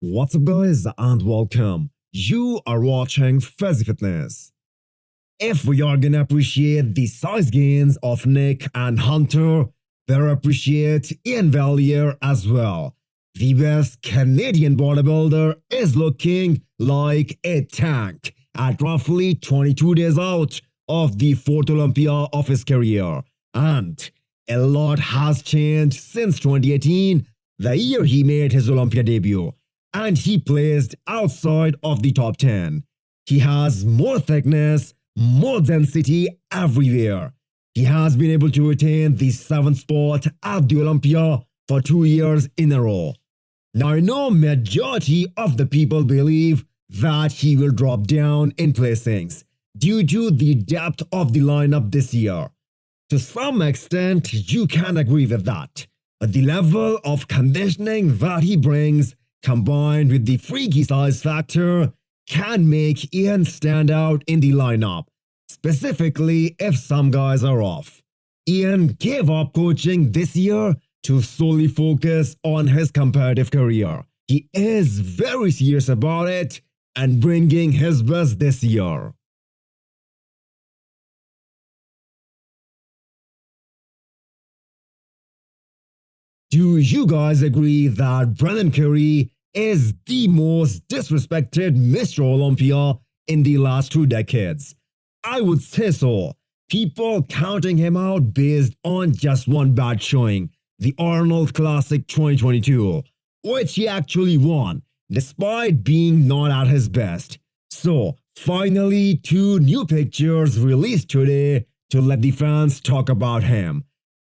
What's up guys and welcome. You are watching Fazi Fitness. If we are gonna appreciate the size gains of Nick and Hunter, better appreciate Iain Valliere as well. The best Canadian bodybuilder is looking like a tank at roughly 22 days out of the 4th Olympia of his career. And a lot has changed since 2018, the year he made his Olympia debut, and he placed outside of the top 10. He has more thickness, more density everywhere. He has been able to retain the 7th spot at the Olympia for 2 years in a row. Now I know majority of the people believe that he will drop down in placings due to the depth of the lineup this year. To some extent, you can agree with that. But the level of conditioning that he brings, combined with the freaky size factor, can make Iain stand out in the lineup, specifically if some guys are off. Iain gave up coaching this year to solely focus on his competitive career. He is very serious about it and bringing his best this year. Do you guys agree that Brendan Curry is the most disrespected Mr. Olympia in the last 2 decades? I would say so. People counting him out based on just one bad showing, the Arnold Classic 2022, which he actually won, despite being not at his best. So, finally, 2 new pictures released today to let the fans talk about him.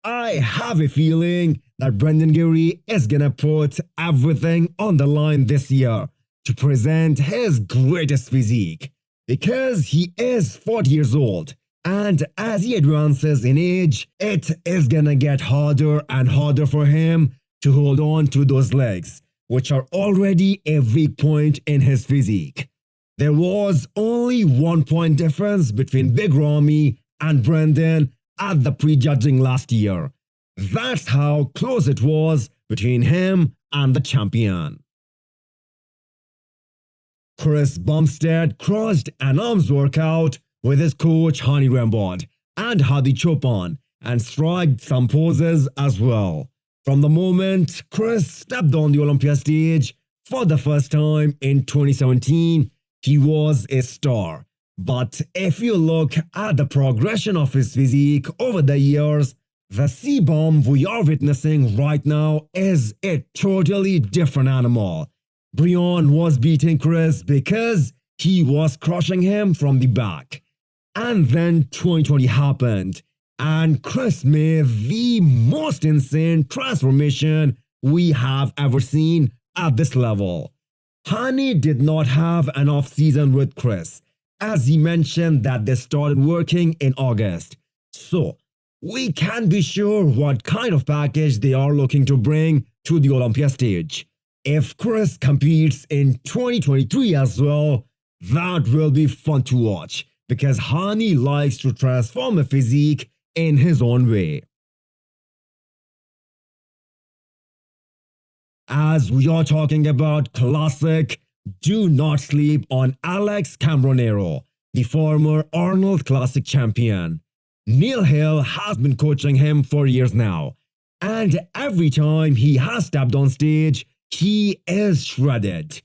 I have a feeling that Brendan Curry is gonna put everything on the line this year to present his greatest physique, because he is 40 years old, and as he advances in age, it is gonna get harder and harder for him to hold on to those legs, which are already a weak point in his physique. There was only 1 point difference between Big Ramy and Brendan at the prejudging last year. That's how close it was between him and the champion. Chris Bumstead crushed an arms workout with his coach Hani Rambod and Hadi Chopin and striked some poses as well. From the moment Chris stepped on the Olympia stage for the first time in 2017, he was a star. But if you look at the progression of his physique over the years, the C-bomb we are witnessing right now is a totally different animal. Brian was beating Chris because he was crushing him from the back. And then 2020 happened, and Chris made the most insane transformation we have ever seen at this level. Hani did not have an off-season with Chris, as he mentioned that they started working in August. So, we can't be sure what kind of package they are looking to bring to the Olympia stage. If Chris competes in 2023 as well, that will be fun to watch, because Hani likes to transform a physique in his own way. As we are talking about classic, do not sleep on Alex Cambronero, the former Arnold Classic champion. Neil Hill has been coaching him for years now, and every time he has stepped on stage, he is shredded.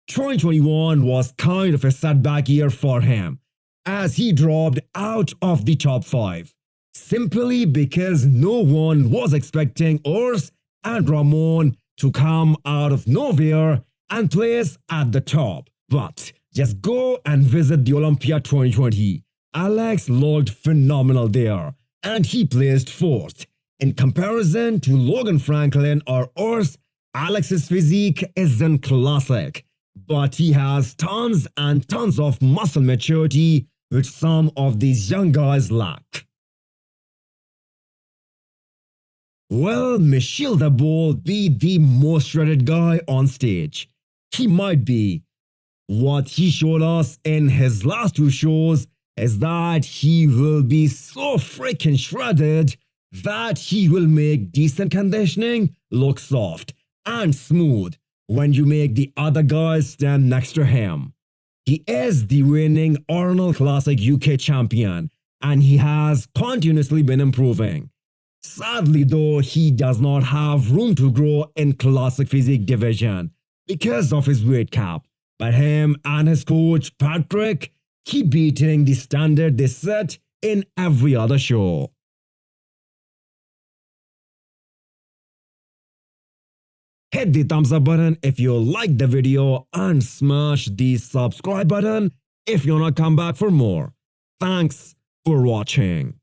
2021 was kind of a setback year for him, as he dropped out of the top 5, simply because no one was expecting Urs and Ramon to come out of nowhere and place at the top. But just go and visit the Olympia 2020. Alex looked phenomenal there, and he placed 4th. In comparison to Logan Franklin or Urs, Alex's physique isn't classic, but he has tons and tons of muscle maturity which some of these young guys lack. Will Michel Daboul be the most shredded guy on stage? He might be. What he showed us in his last 2 shows is that he will be so freaking shredded that he will make decent conditioning look soft and smooth, when you make the other guys stand next to him. He is the reigning Arnold Classic UK champion and he has continuously been improving. Sadly though, he does not have room to grow in Classic Physique division because of his weight cap. But him and his coach Patrick keep beating the standard they set in every other show. Hit the thumbs up button if you like the video and smash the subscribe button if you wanna come back for more. Thanks for watching.